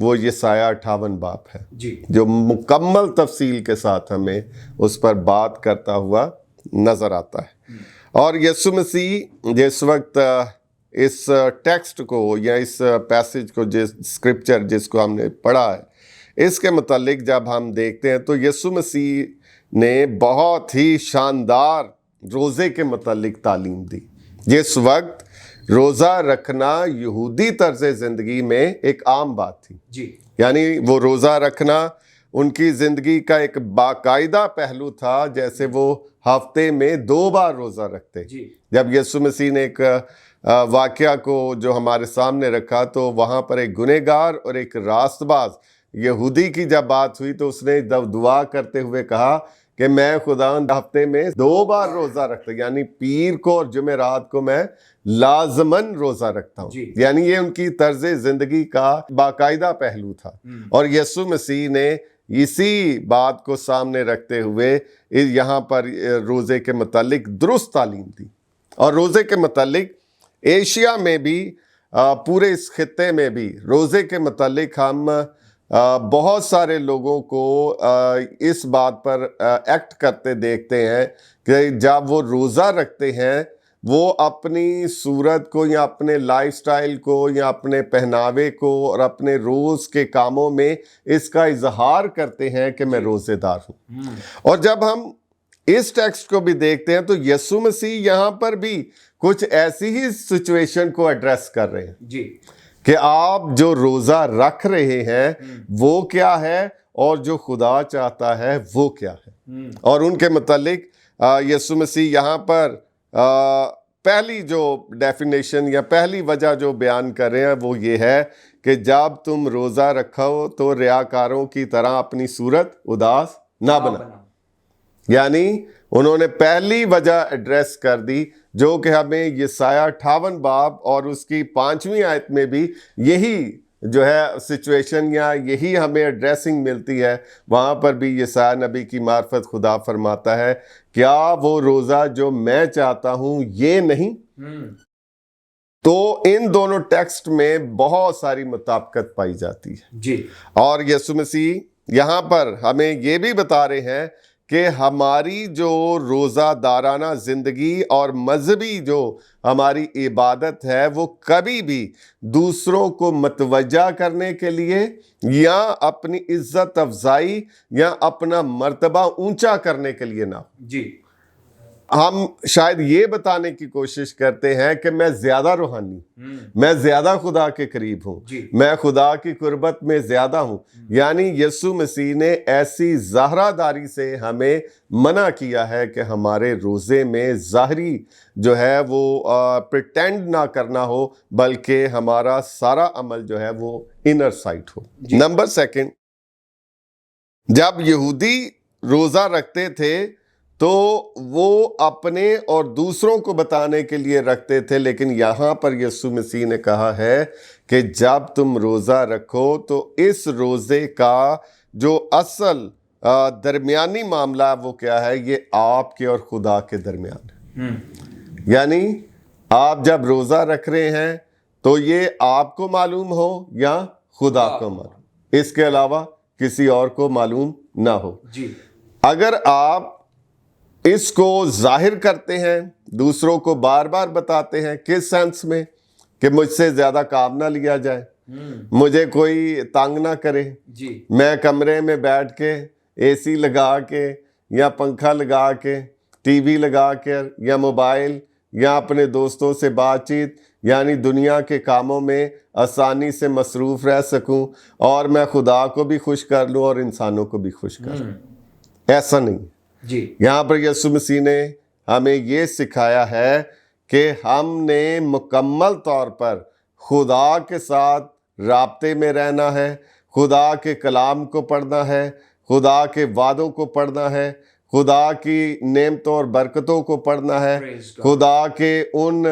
وہ یسایہ 58 باب ہے جی جو مکمل تفصیل کے ساتھ ہمیں اس پر بات کرتا ہوا نظر آتا ہے. اور یسوع مسیح جس وقت اس ٹیکسٹ کو یا اس پیسج کو جس اسکرپچر جس کو ہم نے پڑھا ہے اس کے متعلق جب ہم دیکھتے ہیں تو یسوع مسیح نے بہت ہی شاندار روزے کے متعلق تعلیم دی. جس وقت روزہ رکھنا یہودی طرز زندگی میں ایک عام بات تھی, جی یعنی وہ روزہ رکھنا ان کی زندگی کا ایک باقاعدہ پہلو تھا, جیسے وہ ہفتے میں 2 بار روزہ رکھتے. جی جب یسوع مسیح نے ایک واقعہ کو جو ہمارے سامنے رکھا تو وہاں پر ایک گنہگار اور ایک راست باز یہودی کی جب بات ہوئی تو اس نے دعا کرتے ہوئے کہا کہ میں خداوند ہفتے میں 2 بار روزہ رکھتا, یعنی پیر کو اور جمعرات کو میں لازماً روزہ رکھتا ہوں. جی. یعنی یہ ان کی طرز زندگی کا باقاعدہ پہلو تھا. اور یسوع مسیح نے اسی بات کو سامنے رکھتے ہوئے یہاں پر روزے کے متعلق درست تعلیم دی. اور روزے کے متعلق ایشیا میں بھی پورے اس خطے میں بھی روزے کے متعلق ہم بہت سارے لوگوں کو اس بات پر ایکٹ کرتے دیکھتے ہیں کہ جب وہ روزہ رکھتے ہیں وہ اپنی صورت کو یا اپنے لائف سٹائل کو یا اپنے پہناوے کو اور اپنے روز کے کاموں میں اس کا اظہار کرتے ہیں کہ میں روزے دار ہوں. اور جب ہم اس ٹیکسٹ کو بھی دیکھتے ہیں تو یسوع مسیح یہاں پر بھی کچھ ایسی ہی سچویشن کو ایڈریس کر رہے ہیں جی کہ آپ جو روزہ رکھ رہے ہیں وہ کیا ہے اور جو خدا چاہتا ہے وہ کیا ہے. اور ان کے متعلق یسوع مسیح یہاں پر پہلی جو ڈیفینیشن یا پہلی وجہ جو بیان کر رہے ہیں وہ یہ ہے کہ جب تم روزہ رکھو تو ریاکاروں کی طرح اپنی صورت اداس نہ بنا. یعنی انہوں نے پہلی وجہ ایڈریس کر دی جو کہ ہمیں یسایہ 58 باب اور اس کی 5ویں آیت میں بھی یہی جو ہے سچویشن یا یہی ہمیں ایڈریسنگ ملتی ہے. وہاں پر بھی یسایہ نبی کی معرفت خدا فرماتا ہے کیا وہ روزہ جو میں چاہتا ہوں یہ نہیں. تو ان دونوں ٹیکسٹ میں بہت ساری مطابقت پائی جاتی ہے جی. اور یسوع مسیح یہاں پر ہمیں یہ بھی بتا رہے ہیں کہ ہماری جو روزہ دارانہ زندگی اور مذہبی جو ہماری عبادت ہے وہ کبھی بھی دوسروں کو متوجہ کرنے کے لیے یا اپنی عزت افزائی یا اپنا مرتبہ اونچا کرنے کے لیے نہ ہو. جی. ہم شاید یہ بتانے کی کوشش کرتے ہیں کہ میں زیادہ روحانی, میں زیادہ خدا کے قریب ہوں, میں خدا کی قربت میں زیادہ ہوں. یعنی یسوع مسیح نے ایسی ظاہرہ داری سے ہمیں منع کیا ہے کہ ہمارے روزے میں ظاہری جو ہے وہ پریٹینڈ نہ کرنا ہو بلکہ ہمارا سارا عمل جو ہے وہ انر سائٹ ہو. نمبر 2, جب یہودی روزہ رکھتے تھے تو وہ اپنے اور دوسروں کو بتانے کے لیے رکھتے تھے, لیکن یہاں پر یسوع مسیح نے کہا ہے کہ جب تم روزہ رکھو تو اس روزے کا جو اصل درمیانی معاملہ وہ کیا ہے, یہ آپ کے اور خدا کے درمیان ہے. یعنی آپ جب روزہ رکھ رہے ہیں تو یہ آپ کو معلوم ہو یا خدا کو معلوم, اس کے علاوہ کسی اور کو معلوم نہ ہو. اگر آپ اس کو ظاہر کرتے ہیں, دوسروں کو بار بار بتاتے ہیں, کس سینس میں کہ مجھ سے زیادہ کام نہ لیا جائے, مجھے کوئی تنگ نہ کرے, میں کمرے میں بیٹھ کے اے سی لگا کے یا پنکھا لگا کے ٹی وی لگا کر یا موبائل یا اپنے دوستوں سے بات چیت یعنی دنیا کے کاموں میں آسانی سے مصروف رہ سکوں اور میں خدا کو بھی خوش کر لوں اور انسانوں کو بھی خوش کر لوں. ایسا نہیں. یہاں پر یسوع مسیح نے ہمیں یہ سکھایا ہے کہ ہم نے مکمل طور پر خدا کے ساتھ رابطے میں رہنا ہے, خدا کے کلام کو پڑھنا ہے, خدا کے وعدوں کو پڑھنا ہے, خدا کی نعمتوں اور برکتوں کو پڑھنا ہے, خدا کے ان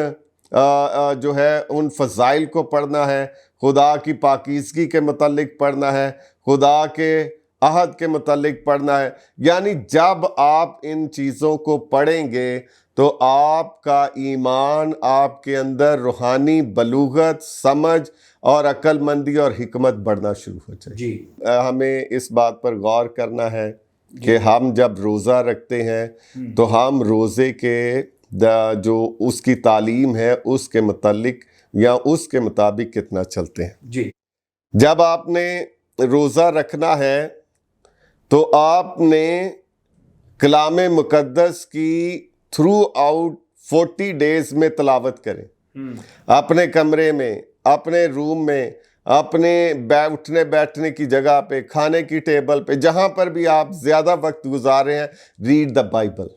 جو ہے ان فضائل کو پڑھنا ہے, خدا کی پاکیزگی کے متعلق پڑھنا ہے, خدا کے عہد کے متعلق پڑھنا ہے. یعنی جب آپ ان چیزوں کو پڑھیں گے تو آپ کا ایمان آپ کے اندر روحانی بلوغت، سمجھ اور عقل مندی اور حکمت بڑھنا شروع ہو جائے. جی ہمیں اس بات پر غور کرنا ہے کہ ہم جب روزہ رکھتے ہیں تو ہم روزے کے جو اس کی تعلیم ہے اس کے متعلق یا اس کے مطابق کتنا چلتے ہیں. جی جب آپ نے روزہ رکھنا ہے تو آپ نے کلام مقدس کی تھرو آؤٹ 40 ڈیز میں تلاوت کریں. اپنے کمرے میں، اپنے روم میں، اپنے اٹھنے بیٹھنے کی جگہ پہ، کھانے کی ٹیبل پہ، جہاں پر بھی آپ زیادہ وقت گزارے ہیں، ریڈ دا بائبل.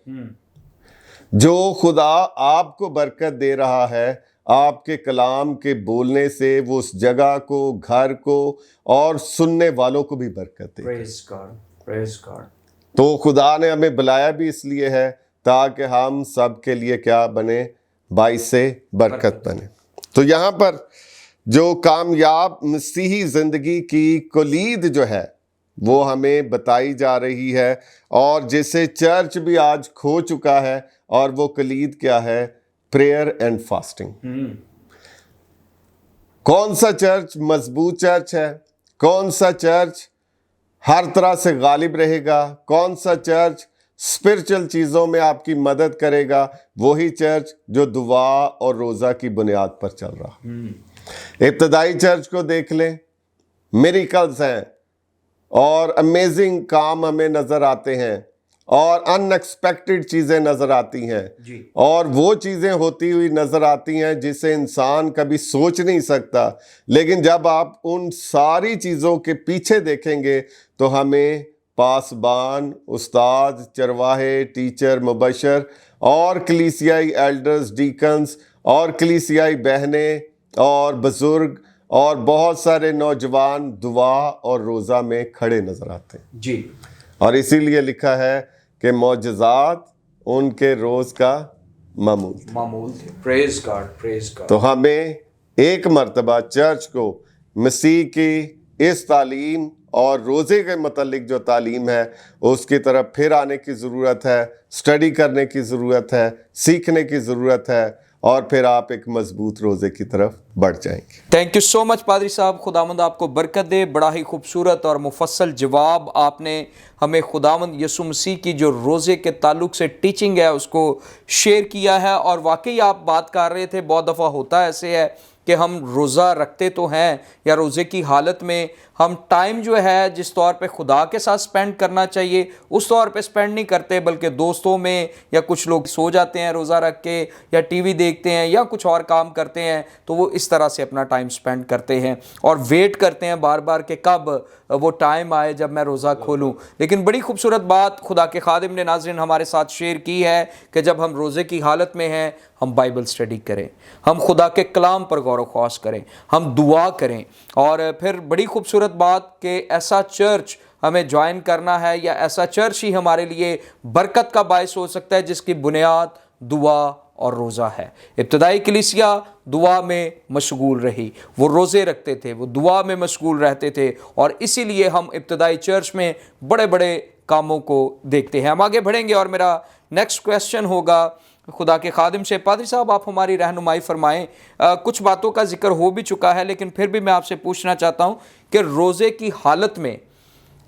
جو خدا آپ کو برکت دے رہا ہے آپ کے کلام کے بولنے سے، وہ اس جگہ کو، گھر کو اور سننے والوں کو بھی برکت دے. پریز گاڈ، پریز گاڈ. تو خدا نے ہمیں بلایا بھی اس لیے ہے تاکہ ہم سب کے لیے کیا بنے؟ باعث برکت بنے. تو یہاں پر جو کامیاب مسیحی زندگی کی کلید جو ہے وہ ہمیں بتائی جا رہی ہے، اور جسے چرچ بھی آج کھو چکا ہے، اور وہ کلید کیا ہے؟ Prayer and fasting. کون سا چرچ مضبوط چرچ ہے؟ کون سا چرچ ہر طرح سے غالب رہے گا؟ کون سا چرچ اسپرچل چیزوں میں آپ کی مدد کرے گا؟ وہی چرچ جو دعا اور روزہ کی بنیاد پر چل رہا. ابتدائی چرچ کو دیکھ لیں، میریکلز ہیں اور امیزنگ کام ہمیں نظر آتے ہیں، اور ان ایکسپیکٹڈ چیزیں نظر آتی ہیں، اور وہ چیزیں ہوتی ہوئی نظر آتی ہیں جسے انسان کبھی سوچ نہیں سکتا. لیکن جب آپ ان ساری چیزوں کے پیچھے دیکھیں گے تو ہمیں پاسبان، استاد، چرواہے، ٹیچر، مبشر اور کلیسیائی ایلڈرز، ڈیکنز اور کلیسیائی بہنیں اور بزرگ اور بہت سارے نوجوان دعا اور روزہ میں کھڑے نظر آتے ہیں. جی. اور اسی لیے لکھا ہے کہ معجزات ان کے روز کا معمول تھے. پریز گاڈ، پریز گاڈ. تو ہمیں ایک مرتبہ چرچ کو مسیح کی اس تعلیم اور روزے کے متعلق جو تعلیم ہے اس کی طرف پھر آنے کی ضرورت ہے، اسٹڈی کرنے کی ضرورت ہے، سیکھنے کی ضرورت ہے، اور پھر آپ ایک مضبوط روزے کی طرف بڑھ جائیں گے. تھینک یو سو مچ پادری صاحب، خداوند آپ کو برکت دے. بڑا ہی خوبصورت اور مفصل جواب آپ نے ہمیں خداوند یسوع مسیح کی جو روزے کے تعلق سے ٹیچنگ ہے اس کو شیئر کیا ہے. اور واقعی آپ بات کر رہے تھے، بہت دفعہ ہوتا ایسے ہے کہ ہم روزہ رکھتے تو ہیں یا روزے کی حالت میں ہم ٹائم جو ہے جس طور پہ خدا کے ساتھ سپینڈ کرنا چاہیے اس طور پہ سپینڈ نہیں کرتے، بلکہ دوستوں میں، یا کچھ لوگ سو جاتے ہیں روزہ رکھ کے، یا ٹی وی دیکھتے ہیں یا کچھ اور کام کرتے ہیں، تو وہ اس طرح سے اپنا ٹائم سپینڈ کرتے ہیں اور ویٹ کرتے ہیں بار بار کہ کب وہ ٹائم آئے جب میں روزہ کھولوں. لیکن بڑی خوبصورت بات خدا کے خادم نے ناظرین ہمارے ساتھ شیئر کی ہے کہ جب ہم روزے کی حالت میں ہیں ہم بائبل اسٹڈی کریں، ہم خدا کے کلام پر غور و خوض کریں، ہم دعا کریں. اور پھر بڑی خوبصورت بات کہ ایسا چرچ ہمیں جوائن کرنا ہے، یا ایسا چرچ ہی ہمارے لیے برکت کا باعث ہو سکتا ہے جس کی بنیاد دعا اور روزہ ہے. ابتدائی کلیسیا دعا میں مشغول رہی، وہ روزے رکھتے تھے، وہ دعا میں مشغول رہتے تھے، اور اسی لیے ہم ابتدائی چرچ میں بڑے بڑے کاموں کو دیکھتے ہیں. ہم آگے بڑھیں گے اور میرا نیکسٹ کویسچن ہوگا خدا کے خادم سے. پادری صاحب آپ ہماری رہنمائی فرمائیں. کچھ باتوں کا ذکر ہو بھی چکا ہے لیکن پھر بھی میں آپ سے پوچھنا چاہتا ہوں کہ روزے کی حالت میں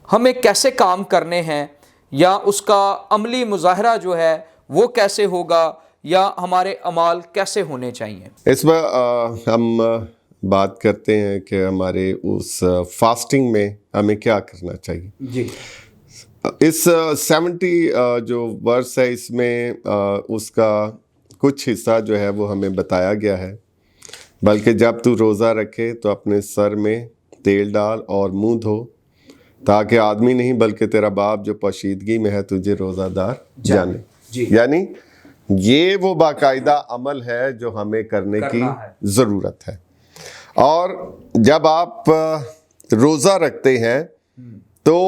ہمیں کیسے کام کرنے ہیں، یا اس کا عملی مظاہرہ جو ہے وہ کیسے ہوگا، یا ہمارے اعمال کیسے ہونے چاہیے؟ اس میں ہم بات کرتے ہیں کہ ہمارے اس فاسٹنگ میں ہمیں کیا کرنا چاہیے. جی. اس 70 جو ورس ہے اس میں اس کا کچھ حصہ جو ہے وہ ہمیں بتایا گیا ہے. بلکہ جب تو روزہ رکھے تو اپنے سر میں تیل ڈال اور منہ دھو، تاکہ آدمی نہیں بلکہ تیرا باپ جو پوشیدگی میں ہے تجھے روزہ دار جانے. یعنی یہ وہ باقاعدہ عمل ہے جو ہمیں کرنے کی ضرورت ہے. اور جب آپ روزہ رکھتے ہیں تو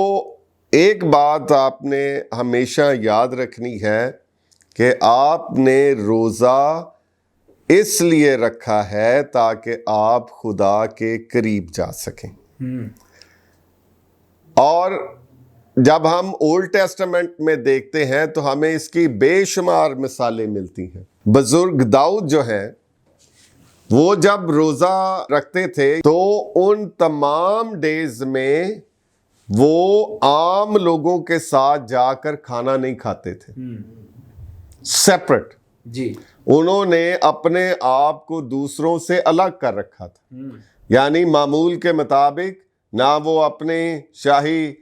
ایک بات آپ نے ہمیشہ یاد رکھنی ہے کہ آپ نے روزہ اس لیے رکھا ہے تاکہ آپ خدا کے قریب جا سکیں. اور جب ہم اولڈ ٹیسٹمنٹ میں دیکھتے ہیں تو ہمیں اس کی بے شمار مثالیں ملتی ہیں. بزرگ داؤد جو ہیں وہ جب روزہ رکھتے تھے تو ان تمام ڈیز میں وہ عام لوگوں کے ساتھ جا کر کھانا نہیں کھاتے تھے, سیپریٹ. جی, انہوں نے اپنے آپ کو دوسروں سے الگ کر رکھا تھا, یعنی معمول کے مطابق نہ وہ اپنے شاہی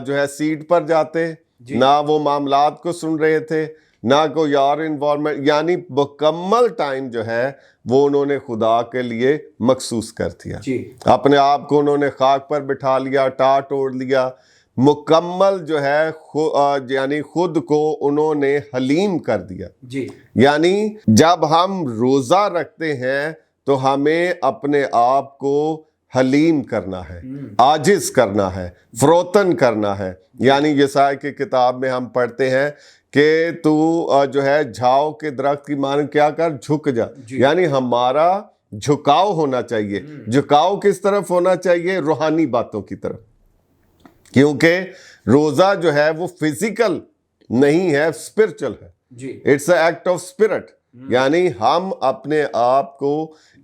جو ہے سیٹ پر جاتے, نہ وہ معاملات کو سن رہے تھے, نہ کوئی اور انوائرمنٹ, یعنی مکمل ٹائم جو ہے وہ انہوں نے خدا کے لیے مخصوص کر دیا. اپنے آپ کو انہوں نے خاک پر بٹھا لیا, ٹاٹ اوڑھ لیا, مکمل جو ہے یعنی خود کو انہوں نے حلیم کر دیا. یعنی جب ہم روزہ رکھتے ہیں تو ہمیں اپنے آپ کو حلیم کرنا ہے, عاجز کرنا ہے, فروتن کرنا ہے. یعنی یسائی کی کتاب میں ہم پڑھتے ہیں کہ تو جو ہے جھاؤ کے درخت کی مانند کیا کر, جھک جا. یعنی ہمارا جھکاؤ ہونا چاہیے. جھکاؤ کس طرف ہونا چاہیے؟ روحانی باتوں کی طرف, کیونکہ روزہ جو ہے وہ فزیکل نہیں ہے, اسپرچل ہے. It's a act of spirit. یعنی ہم اپنے آپ کو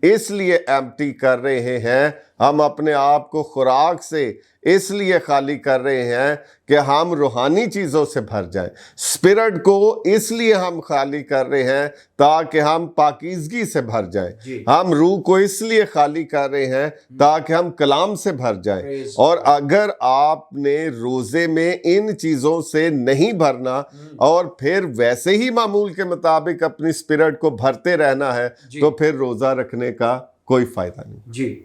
اس لیے ایمپٹی کر رہے ہیں, ہم اپنے آپ کو خوراک سے اس لیے خالی کر رہے ہیں کہ ہم روحانی چیزوں سے بھر جائیں. اسپرٹ کو اس لیے ہم خالی کر رہے ہیں تاکہ ہم پاکیزگی سے بھر جائیں. ہم روح کو اس لیے خالی کر رہے ہیں تاکہ ہم کلام سے بھر جائیں. اور اگر آپ نے روزے میں ان چیزوں سے نہیں بھرنا اور پھر ویسے ہی معمول کے مطابق اپنی اسپرٹ کو بھرتے رہنا ہے تو پھر روزہ رکھنے کا کوئی فائدہ نہیں.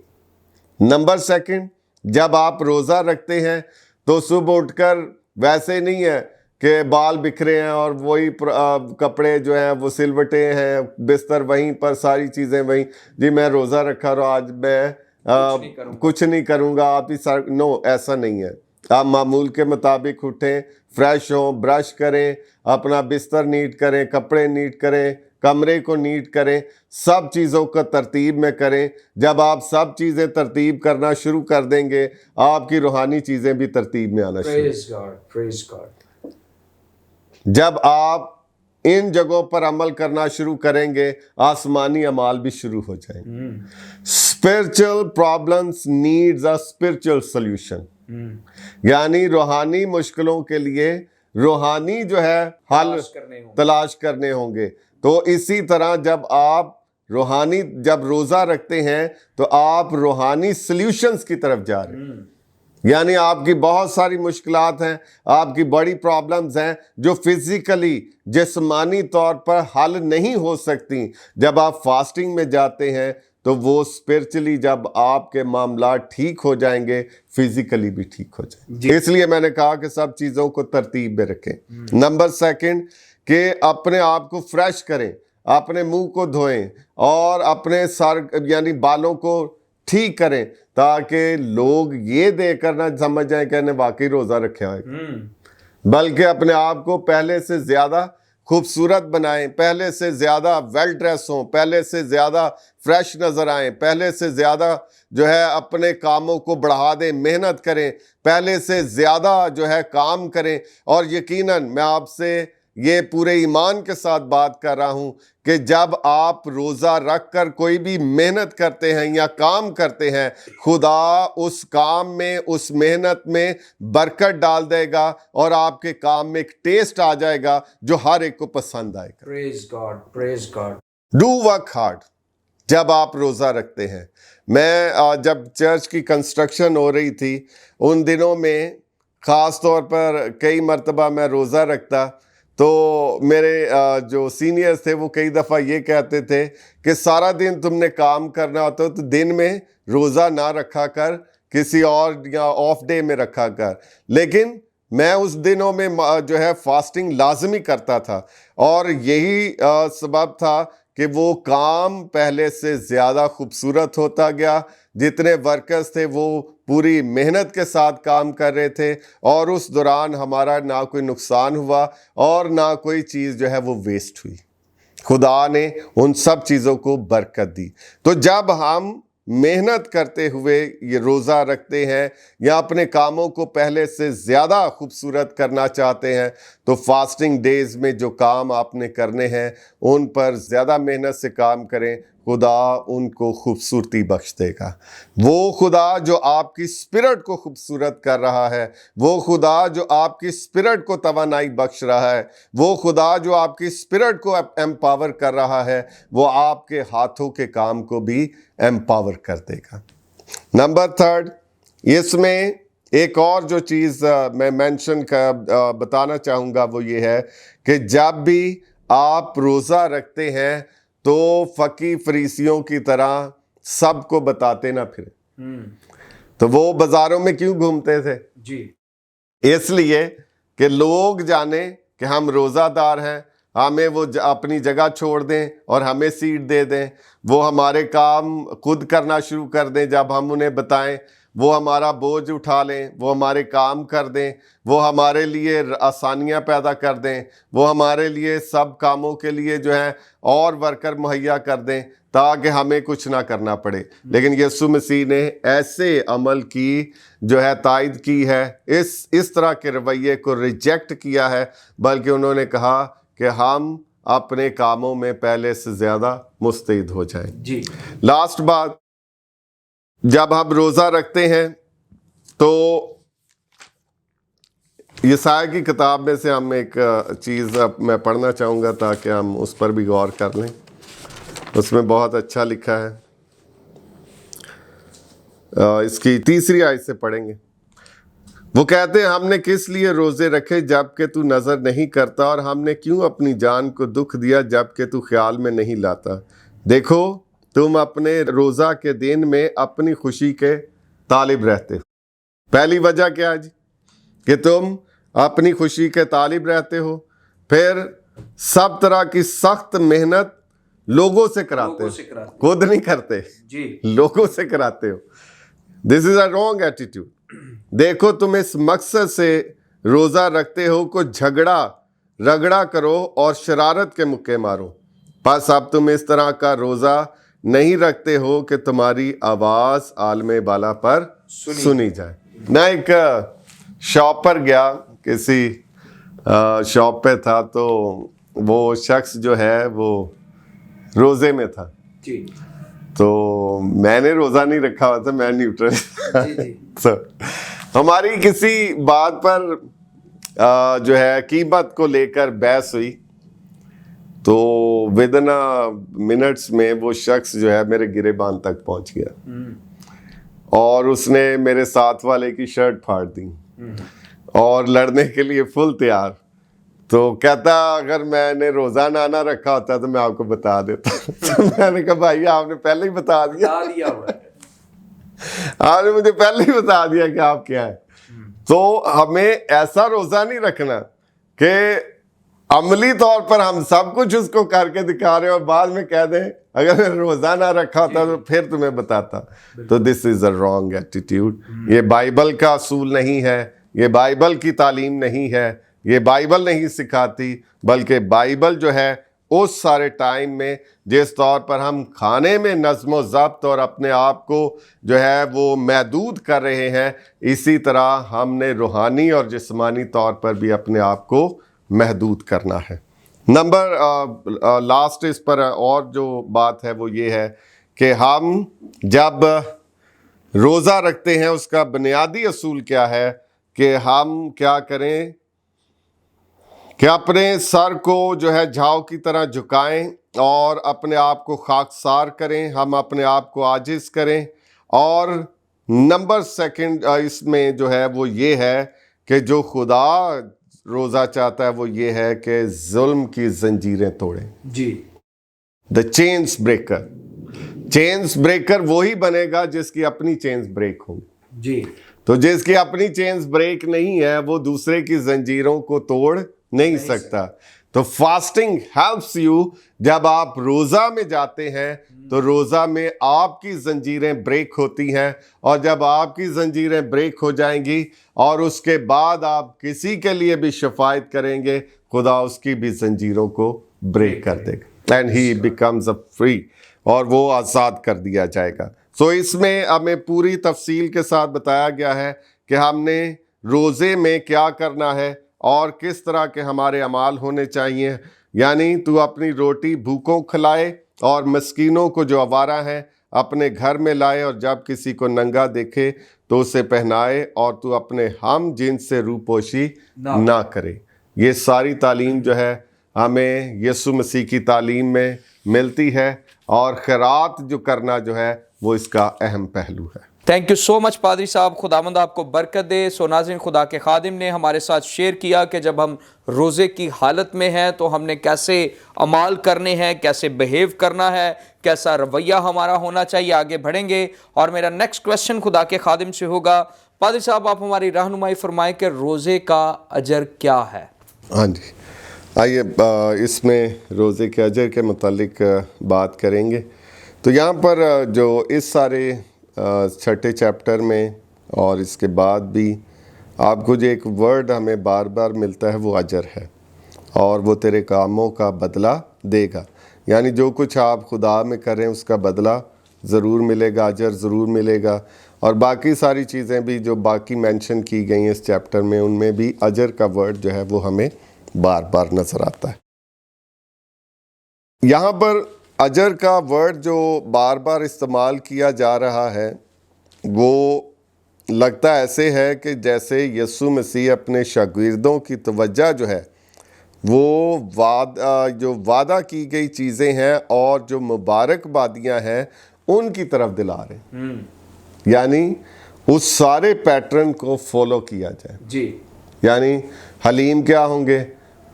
نمبر سیکنڈ, جب آپ روزہ رکھتے ہیں تو صبح اٹھ کر ویسے نہیں ہے کہ بال بکھرے ہیں اور وہی کپڑے جو ہیں وہ سلوٹے ہیں, بستر وہیں پر, ساری چیزیں وہیں, جی میں روزہ رکھا اور آج میں کچھ نہیں کروں گا, آپ ہی نو, ایسا نہیں ہے. آپ معمول کے مطابق اٹھیں, فریش ہوں, برش کریں, اپنا بستر نیٹ کریں, کپڑے نیٹ کریں, کمرے کو نیٹ کریں, سب چیزوں کو ترتیب میں کریں. جب آپ سب چیزیں ترتیب کرنا شروع کر دیں گے آپ کی روحانی چیزیں بھی ترتیب میں آنا شروع. جب آپ ان جگہوں پر عمل کرنا شروع کریں گے آسمانی اعمال بھی شروع ہو جائیں گے. Spiritual problems needs a spiritual solution. یعنی روحانی مشکلوں کے لیے روحانی جو ہے حل تلاش کرنے ہوں گے. تو اسی طرح جب روزہ رکھتے ہیں تو آپ روحانی سلیوشنز کی طرف جا رہے ہیں. یعنی آپ کی بہت ساری مشکلات ہیں, آپ کی بڑی پرابلمز ہیں جو فزیکلی جسمانی طور پر حل نہیں ہو سکتی. جب آپ فاسٹنگ میں جاتے ہیں تو وہ اسپرچلی جب آپ کے معاملات ٹھیک ہو جائیں گے فزیکلی بھی ٹھیک ہو جائیں گے. اس لیے میں نے کہا کہ سب چیزوں کو ترتیب میں رکھیں. نمبر سیکنڈ کہ اپنے آپ کو فریش کریں, اپنے منہ کو دھوئیں اور اپنے سر یعنی بالوں کو ٹھیک کریں تاکہ لوگ یہ دیکھ کر نہ سمجھ جائیں کہ انہیں واقعی روزہ رکھا ہے, بلکہ اپنے آپ کو پہلے سے زیادہ خوبصورت بنائیں, پہلے سے زیادہ ویل ڈریس ہوں, پہلے سے زیادہ فریش نظر آئیں, پہلے سے زیادہ جو ہے اپنے کاموں کو بڑھا دیں, محنت کریں, پہلے سے زیادہ جو ہے کام کریں. اور یقیناً میں آپ سے یہ پورے ایمان کے ساتھ بات کر رہا ہوں کہ جب آپ روزہ رکھ کر کوئی بھی محنت کرتے ہیں یا کام کرتے ہیں, خدا اس کام میں, اس محنت میں برکت ڈال دے گا اور آپ کے کام میں ایک ٹیسٹ آ جائے گا جو ہر ایک کو پسند آئے گا. Praise God, praise God. Do work hard جب آپ روزہ رکھتے ہیں. میں جب چرچ کی کنسٹرکشن ہو رہی تھی ان دنوں میں خاص طور پر کئی مرتبہ میں روزہ رکھتا تو میرے جو سینئرز تھے وہ کئی دفعہ یہ کہتے تھے کہ سارا دن تم نے کام کرنا ہوتا تو دن میں روزہ نہ رکھا کر, کسی اور یا آف ڈے میں رکھا کر. لیکن میں اس دنوں میں جو ہے فاسٹنگ لازمی کرتا تھا اور یہی سبب تھا کہ وہ کام پہلے سے زیادہ خوبصورت ہوتا گیا. جتنے ورکرز تھے وہ پوری محنت کے ساتھ کام کر رہے تھے اور اس دوران ہمارا نہ کوئی نقصان ہوا اور نہ کوئی چیز جو ہے وہ ویسٹ ہوئی. خدا نے ان سب چیزوں کو برکت دی. تو جب ہم محنت کرتے ہوئے یہ روزہ رکھتے ہیں یا اپنے کاموں کو پہلے سے زیادہ خوبصورت کرنا چاہتے ہیں تو فاسٹنگ ڈیز میں جو کام آپ نے کرنے ہیں ان پر زیادہ محنت سے کام کریں، خدا ان کو خوبصورتی بخش دے گا۔ وہ خدا جو آپ کی اسپرٹ کو خوبصورت کر رہا ہے، وہ خدا جو آپ کی اسپرٹ کو توانائی بخش رہا ہے، وہ خدا جو آپ کی اسپرٹ کو ایمپاور کر رہا ہے، وہ آپ کے ہاتھوں کے کام کو بھی ایمپاور کر دے گا۔ نمبر 3، اس میں ایک اور جو چیز میں بتانا چاہوں گا وہ یہ ہے کہ جب بھی آپ روزہ رکھتے ہیں تو فقی فریسیوں کی طرح سب کو بتاتے نہ پھریں۔ تو وہ بازاروں میں کیوں گھومتے تھے؟ جی، اس لیے کہ لوگ جانیں کہ ہم روزہ دار ہیں، ہمیں وہ اپنی جگہ چھوڑ دیں اور ہمیں سیٹ دے دیں، وہ ہمارے کام خود کرنا شروع کر دیں جب ہم انہیں بتائیں، وہ ہمارا بوجھ اٹھا لیں، وہ ہمارے کام کر دیں، وہ ہمارے لیے آسانیاں پیدا کر دیں، وہ ہمارے لیے سب کاموں کے لیے جو ہے اور ورکر مہیا کر دیں تاکہ ہمیں کچھ نہ کرنا پڑے۔ لیکن یسوع مسیح نے ایسے عمل کی جو ہے تائید کی ہے، اس طرح کے رویے کو ریجیکٹ کیا ہے، بلکہ انہوں نے کہا کہ ہم اپنے کاموں میں پہلے سے زیادہ مستعد ہو جائیں۔ جی، لاسٹ بات، جب ہم روزہ رکھتے ہیں تو یسایا کی کتاب میں سے ہم ایک چیز میں پڑھنا چاہوں گا تاکہ ہم اس پر بھی غور کر لیں۔ اس میں بہت اچھا لکھا ہے، اس کی 3 آیت سے پڑھیں گے۔ وہ کہتے ہیں ہم نے کس لیے روزے رکھے جب کہ تو نظر نہیں کرتا، اور ہم نے کیوں اپنی جان کو دکھ دیا جب کہ تو خیال میں نہیں لاتا۔ دیکھو تم اپنے روزہ کے دن میں اپنی خوشی کے طالب رہتے ہو۔ پہلی وجہ کیا جی؟ کہ تم اپنی خوشی کے طالب رہتے ہو، پھر سب طرح کی سخت محنت لوگوں سے کراتے ہو، خود نہیں کرتے، جی، لوگوں سے کراتے ہو۔ دس از اے رانگ ایٹیٹیوڈ۔ دیکھو تم اس مقصد سے روزہ رکھتے ہو کہ جھگڑا رگڑا کرو اور شرارت کے مکے مارو، بس اب تم اس طرح کا روزہ نہیں رکھتے ہو کہ تمہاری آواز عالم بالا پر سنی جائے۔ میں ایک شاپ پر گیا، کسی شاپ پہ تھا، تو وہ شخص جو ہے وہ روزے میں تھا، جی، تو میں نے روزہ نہیں رکھا ہوا تھا، میں نیوٹرل۔ جی، تو ہماری کسی بات پر جو ہے قیمت کو لے کر بحث ہوئی، تو ودن منٹس میں وہ شخص جو ہے میرے گریبان تک پہنچ گیا اور اس نے میرے ساتھ والے کی شرٹ پھاڑ دی اور لڑنے کے لیے فل تیار۔ تو کہتا اگر میں نے روزہ نہ رکھا ہوتا تو میں آپ کو بتا دیتا۔ تو میں نے کہا بھائی آپ نے پہلے ہی بتا دیا، آپ نے مجھے پہلے ہی بتا دیا کہ آپ کیا ہے۔ تو ہمیں ایسا روزہ نہیں رکھنا کہ عملی طور پر ہم سب کچھ اس کو کر کے دکھا رہے ہیں اور بعد میں کہہ دیں اگر میں روزہ نہ رکھا ہوتا تو پھر تمہیں بتاتا۔ تو دس از اے رانگ ایٹیٹیوڈ۔ یہ بائبل کا اصول نہیں ہے، یہ بائبل کی تعلیم نہیں ہے، یہ بائبل نہیں سکھاتی، بلکہ بائبل جو ہے اس سارے ٹائم میں جس طور پر ہم کھانے میں نظم و ضبط اور اپنے آپ کو جو ہے وہ محدود کر رہے ہیں، اسی طرح ہم نے روحانی اور جسمانی طور پر بھی اپنے آپ کو محدود کرنا ہے۔ نمبر لاسٹ اس پر اور جو بات ہے وہ یہ ہے کہ ہم جب روزہ رکھتے ہیں اس کا بنیادی اصول کیا ہے کہ ہم کیا کریں کہ اپنے سر کو جو ہے جھاؤ کی طرح جھکائیں اور اپنے آپ کو خاکسار کریں، ہم اپنے آپ کو عاجز کریں۔ اور نمبر سیکنڈ اس میں جو ہے وہ یہ ہے کہ جو خدا روزہ چاہتا ہے وہ یہ ہے کہ ظلم کی زنجیریں توڑیں۔ جی، دا چینز بریکر۔ چینز بریکر وہی بنے گا جس کی اپنی چینز بریک ہوں۔ جی، تو جس کی اپنی چینز بریک نہیں ہے وہ دوسرے کی زنجیروں کو توڑ نہیں سکتا۔ تو فاسٹنگ ہیلپس یو۔ جب آپ روزہ میں جاتے ہیں تو روزہ میں آپ کی زنجیریں بریک ہوتی ہیں، اور جب آپ کی زنجیریں بریک ہو جائیں گی اور اس کے بعد آپ کسی کے لیے بھی شفاعت کریں گے، خدا اس کی بھی زنجیروں کو بریک کر دے گا، and he becomes a free, اور وہ آزاد کر دیا جائے گا۔ سو اس میں ہمیں پوری تفصیل کے ساتھ بتایا گیا ہے کہ ہم نے روزے میں کیا کرنا ہے اور کس طرح کے ہمارے اعمال ہونے چاہیے. یعنی تو اپنی روٹی بھوکوں کھلائے اور مسکینوں کو جو آوارہ ہیں اپنے گھر میں لائے, اور جب کسی کو ننگا دیکھے تو اسے پہنائے, اور تو اپنے ہم جنس سے روپوشی نہ کرے. یہ ساری تعلیم جو ہے ہمیں یسوع مسیح کی تعلیم میں ملتی ہے, اور خیرات جو کرنا جو ہے وہ اس کا اہم پہلو ہے. تھینک یو سو مچ پادری صاحب, خداوند آپ کو برکت دے. سو ناظرین, خدا کے خادم نے ہمارے ساتھ شیئر کیا کہ جب ہم روزے کی حالت میں ہیں تو ہم نے کیسے اعمال کرنے ہیں, کیسے بہیو کرنا ہے, کیسا رویہ ہمارا ہونا چاہیے. آگے بڑھیں گے اور میرا نیکسٹ کویسچن خدا کے خادم سے ہوگا. پادری صاحب, آپ ہماری رہنمائی فرمائیں کہ روزے کا اجر کیا ہے؟ ہاں جی, آئیے اس میں روزے کے اجر کے متعلق بات کریں گے. تو یہاں پر جو اس سارے چھٹے چیپٹر میں اور اس کے بعد بھی آپ کو جو ایک ورڈ ہمیں بار بار ملتا ہے وہ اجر ہے, اور وہ تیرے کاموں کا بدلہ دے گا. یعنی جو کچھ آپ خدا میں کریں اس کا بدلہ ضرور ملے گا, اجر ضرور ملے گا. اور باقی ساری چیزیں بھی جو باقی مینشن کی گئی ہیں اس چیپٹر میں, ان میں بھی اجر کا ورڈ جو ہے وہ ہمیں بار بار نظر آتا ہے. یہاں پر اجر کا ورڈ جو بار بار استعمال کیا جا رہا ہے وہ لگتا ایسے ہے کہ جیسے یسوع مسیح اپنے شاگردوں کی توجہ جو ہے وہ جو وعدہ کی گئی چیزیں ہیں اور جو مبارک بادیاں ہیں ان کی طرف دلا رہے ہیں. یعنی اس سارے پیٹرن کو فالو کیا جائے. جی, یعنی حلیم کیا ہوں گے؟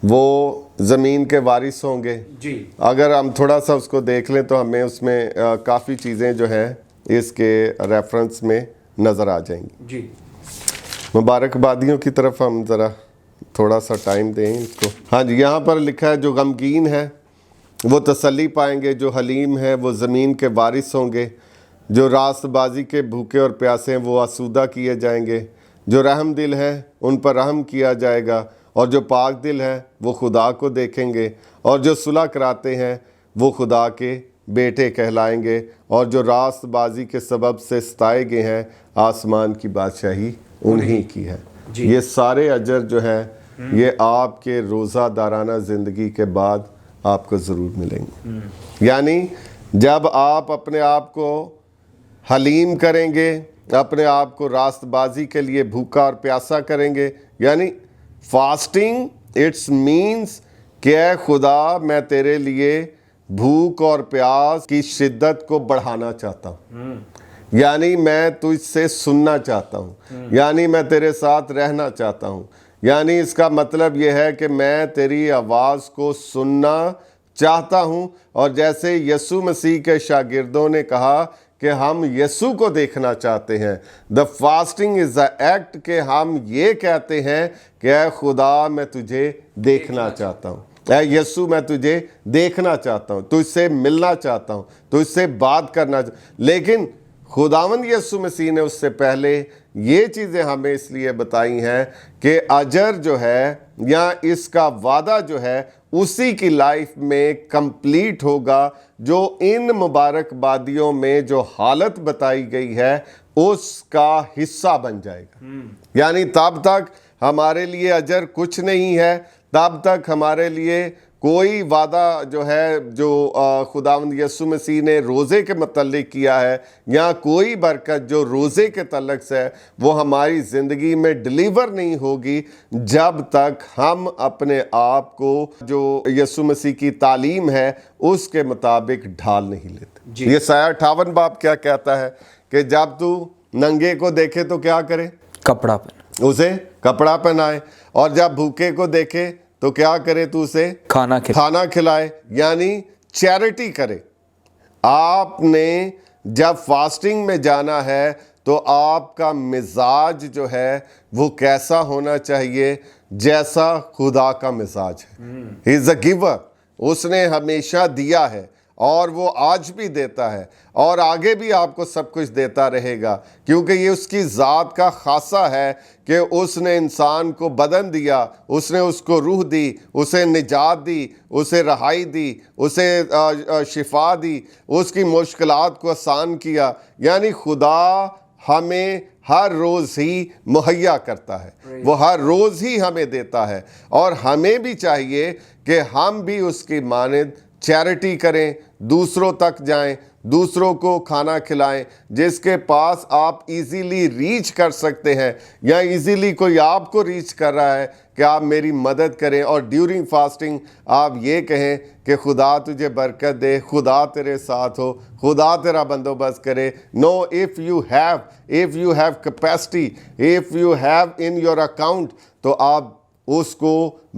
وہ زمین کے وارث ہوں گے. جی, اگر ہم تھوڑا سا اس کو دیکھ لیں تو ہمیں اس میں کافی چیزیں جو ہیں اس کے ریفرنس میں نظر آ جائیں گی. جی, مبارک بادیوں کی طرف ہم ذرا تھوڑا سا ٹائم دیں اس کو. ہاں جی, یہاں پر لکھا ہے جو غمگین ہے وہ تسلی پائیں گے, جو حلیم ہے وہ زمین کے وارث ہوں گے, جو راست بازی کے بھوکے اور پیاسے ہیں وہ آسودہ کیے جائیں گے, جو رحم دل ہیں ان پر رحم کیا جائے گا, اور جو پاک دل ہیں وہ خدا کو دیکھیں گے, اور جو صلح کراتے ہیں وہ خدا کے بیٹے کہلائیں گے, اور جو راست بازی کے سبب سے ستائے گئے ہیں آسمان کی بادشاہی انہی کی ہے. یہ سارے اجر جو ہیں یہ آپ کے روزہ دارانہ زندگی کے بعد آپ کو ضرور ملیں گے. یعنی جب آپ اپنے آپ کو حلیم کریں گے, اپنے آپ کو راست بازی کے لیے بھوکا اور پیاسا کریں گے, یعنی فاسٹنگ اٹس مینس کہ اے خدا میں تیرے لیے بھوک اور پیاس کی شدت کو بڑھانا چاہتا ہوں, یعنی میں تجھ سے سننا چاہتا ہوں, یعنی میں تیرے ساتھ رہنا چاہتا ہوں. یعنی اس کا مطلب یہ ہے کہ میں تیری آواز کو سننا چاہتا ہوں. اور جیسے یسوع مسیح کے شاگردوں نے کہا کہ ہم یسوع کو دیکھنا چاہتے ہیں, دا فاسٹنگ از دا ایکٹ کہ ہم یہ کہتے ہیں کہ اے خدا میں تجھے دیکھنا چاہتا ہوں, اے یسوع میں تجھے دیکھنا چاہتا ہوں, تجھ سے ملنا چاہتا ہوں, تجھ سے بات کرنا لیکن خداوند یسوع مسیح نے اس سے پہلے یہ چیزیں ہمیں اس لیے بتائی ہیں کہ اجر جو ہے یا اس کا وعدہ جو ہے اسی کی لائف میں کمپلیٹ ہوگا جو ان مبارک بادیوں میں جو حالت بتائی گئی ہے اس کا حصہ بن جائے گا. یعنی تب تک ہمارے لیے اجر کچھ نہیں ہے, تب تک ہمارے لیے کوئی وعدہ جو ہے جو خداوند یسوع مسیح نے روزے کے متعلق کیا ہے یا کوئی برکت جو روزے کے تعلق سے ہے وہ ہماری زندگی میں ڈلیور نہیں ہوگی جب تک ہم اپنے آپ کو جو یسوع مسیح کی تعلیم ہے اس کے مطابق ڈھال نہیں لیتے. یہ سایہ 58 باب کیا کہتا ہے کہ جب تو ننگے کو دیکھے تو کیا کرے؟ کپڑا پہن, اسے کپڑا پہنائے, اور جب بھوکے کو دیکھے تو کیا کرے؟ تو اسے کھانا کھلائے, یعنی چیریٹی کرے. آپ نے جب فاسٹنگ میں جانا ہے تو آپ کا مزاج جو ہے وہ کیسا ہونا چاہیے؟ جیسا خدا کا مزاج ہے. ہی از اے گیور, اس نے ہمیشہ دیا ہے, اور وہ آج بھی دیتا ہے اور آگے بھی آپ کو سب کچھ دیتا رہے گا، کیونکہ یہ اس کی ذات کا خاصہ ہے کہ اس نے انسان کو بدن دیا، اس نے اس کو روح دی، اسے نجات دی، اسے رہائی دی، اسے شفا دی، اس کی مشکلات کو آسان کیا۔ یعنی خدا ہمیں ہر روز ہی مہیا کرتا ہے، وہ ہر روز ہی ہمیں دیتا ہے، اور ہمیں بھی چاہیے کہ ہم بھی اس کی مانند چیریٹی کریں، دوسروں تک جائیں، دوسروں کو کھانا کھلائیں۔ جس کے پاس آپ ایزیلی ریچ کر سکتے ہیں یا ایزیلی کوئی آپ کو ریچ کر رہا ہے کہ آپ میری مدد کریں، اور ڈیورنگ فاسٹنگ آپ یہ کہیں کہ خدا تجھے برکت دے، خدا تیرے ساتھ ہو، خدا تیرا بندوبست کرے۔ نو، if you have capacity, if you have in your account، تو آپ اس کو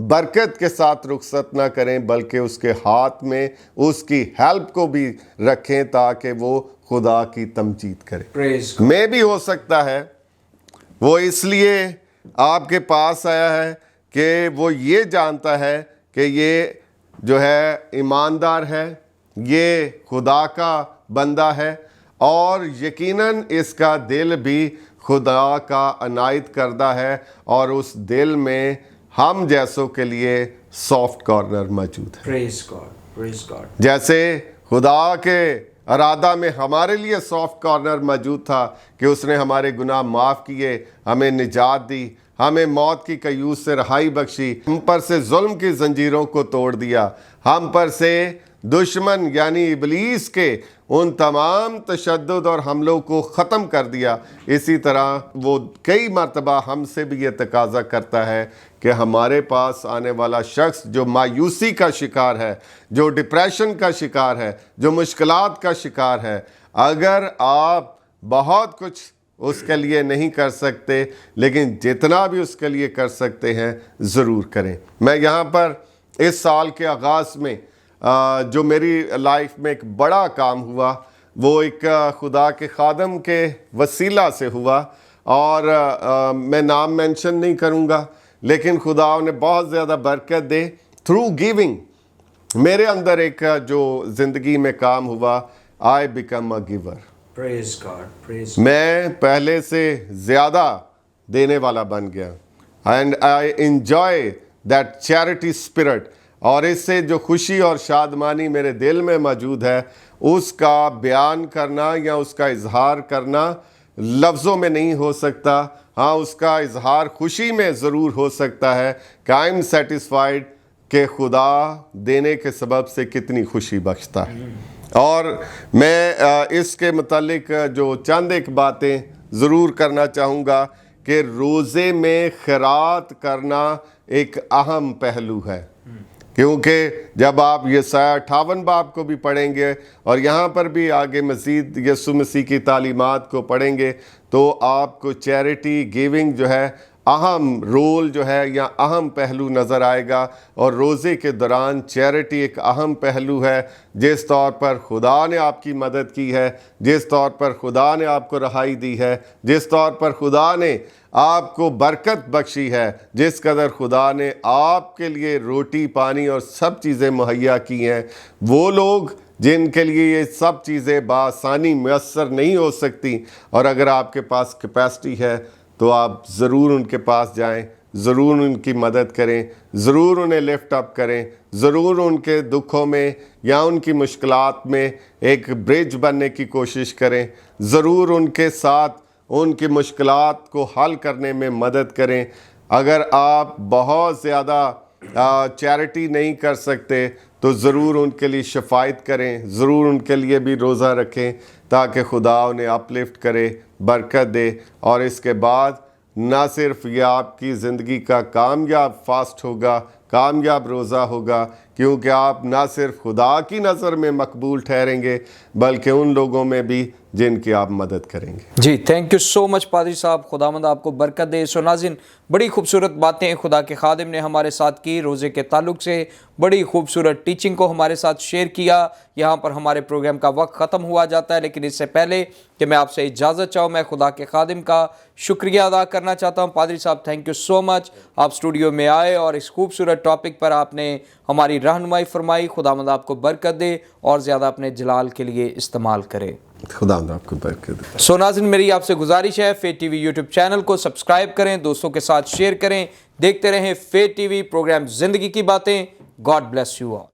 برکت کے ساتھ رخصت نہ کریں، بلکہ اس کے ہاتھ میں اس کی ہیلپ کو بھی رکھیں تاکہ وہ خدا کی تمجید کرے۔ میں بھی ہو سکتا ہے وہ اس لیے آپ کے پاس آیا ہے کہ وہ یہ جانتا ہے کہ یہ جو ہے ایماندار ہے، یہ خدا کا بندہ ہے، اور یقیناً اس کا دل بھی خدا کا عنایت کردہ ہے، اور اس دل میں ہم جیسوں کے لیے سافٹ کارنر موجود ہے۔ Praise God. جیسے خدا کے ارادہ میں ہمارے لیے سافٹ کارنر موجود تھا کہ اس نے ہمارے گناہ معاف کیے، ہمیں نجات دی، ہمیں موت کی کیوس سے رہائی بخشی، ہم پر سے ظلم کی زنجیروں کو توڑ دیا، ہم پر سے دشمن یعنی ابلیس کے ان تمام تشدد اور حملوں کو ختم کر دیا۔ اسی طرح وہ کئی مرتبہ ہم سے بھی یہ تقاضا کرتا ہے کہ ہمارے پاس آنے والا شخص جو مایوسی کا شکار ہے، جو ڈپریشن کا شکار ہے، جو مشکلات کا شکار ہے، اگر آپ بہت کچھ اس کے لیے نہیں کر سکتے، لیکن جتنا بھی اس کے لیے کر سکتے ہیں ضرور کریں۔ میں یہاں پر اس سال کے آغاز میں جو میری لائف میں ایک بڑا کام ہوا، وہ ایک خدا کے خادم کے وسیلہ سے ہوا، اور میں نام مینشن نہیں کروں گا، لیکن خدا انہیں بہت زیادہ برکت دے۔ تھرو گیونگ میرے اندر ایک جو زندگی میں کام ہوا، I become a giver. Praise God. میں پہلے سے زیادہ دینے والا بن گیا، and I enjoy that charity spirit, اور اس سے جو خوشی اور شادمانی میرے دل میں موجود ہے، اس کا بیان کرنا یا اس کا اظہار کرنا لفظوں میں نہیں ہو سکتا۔ ہاں، اس کا اظہار خوشی میں ضرور ہو سکتا ہے کہ آئی ایم سیٹسفائیڈ کہ خدا دینے کے سبب سے کتنی خوشی بخشتا ہے۔ اور میں اس کے متعلق جو چند ایک باتیں ضرور کرنا چاہوں گا کہ روزے میں خیرات کرنا ایک اہم پہلو ہے، کیونکہ جب آپ یسایا 58 باب کو بھی پڑھیں گے اور یہاں پر بھی آگے مزید یسوع مسیح کی تعلیمات کو پڑھیں گے، تو آپ کو چیریٹی گیونگ جو ہے اہم رول جو ہے یا اہم پہلو نظر آئے گا۔ اور روزے کے دوران چیریٹی ایک اہم پہلو ہے، جس طور پر خدا نے آپ کی مدد کی ہے، جس طور پر خدا نے آپ کو رہائی دی ہے، جس طور پر خدا نے آپ کو برکت بخشی ہے، جس قدر خدا نے آپ کے لیے روٹی پانی اور سب چیزیں مہیا کی ہیں۔ وہ لوگ جن کے لیے یہ سب چیزیں بآسانی میسر نہیں ہو سکتی، اور اگر آپ کے پاس کیپیسٹی ہے تو آپ ضرور ان کے پاس جائیں، ضرور ان کی مدد کریں، ضرور انہیں لفٹ اپ کریں، ضرور ان کے دکھوں میں یا ان کی مشکلات میں ایک برج بننے کی کوشش کریں، ضرور ان کے ساتھ ان کی مشکلات کو حل کرنے میں مدد کریں۔ اگر آپ بہت زیادہ چیریٹی نہیں کر سکتے تو ضرور ان کے لیے شفاعت کریں، ضرور ان کے لیے بھی روزہ رکھیں تاکہ خدا انہیں اپ لفٹ کرے، برکت دے۔ اور اس کے بعد نہ صرف یہ آپ کی زندگی کا کامیاب فاسٹ ہوگا، کامیاب روزہ ہوگا، کیونکہ آپ نہ صرف خدا کی نظر میں مقبول ٹھہریں گے بلکہ ان لوگوں میں بھی جن کی آپ مدد کریں گے۔ جی، تھینک یو سو مچ پادری صاحب، خداوند آپ کو برکت دے۔ سو ناظرین، بڑی خوبصورت باتیں خدا کے خادم نے ہمارے ساتھ کی، روزے کے تعلق سے بڑی خوبصورت ٹیچنگ کو ہمارے ساتھ شیئر کیا۔ یہاں پر ہمارے پروگرام کا وقت ختم ہوا جاتا ہے، لیکن اس سے پہلے کہ میں آپ سے اجازت چاہوں، میں خدا کے خادم کا شکریہ ادا کرنا چاہتا ہوں۔ پادری صاحب، تھینک یو سو مچ، آپ اسٹوڈیو میں آئے اور اس خوبصورت ٹاپک پر آپ نے ہماری رہنمائی فرمائی. خداوند آپ کو برکت دے اور زیادہ اپنے جلال کے لیے استعمال کرے. خدا آپ کو برکت دے. سو ناظرین میری آپ سے گزارش ہے فیت ٹی وی یوٹیوب چینل کو سبسکرائب کریں, دوستوں کے ساتھ شیئر کریں, دیکھتے رہیں فیت ٹی وی پروگرام زندگی کی باتیں. God bless you all.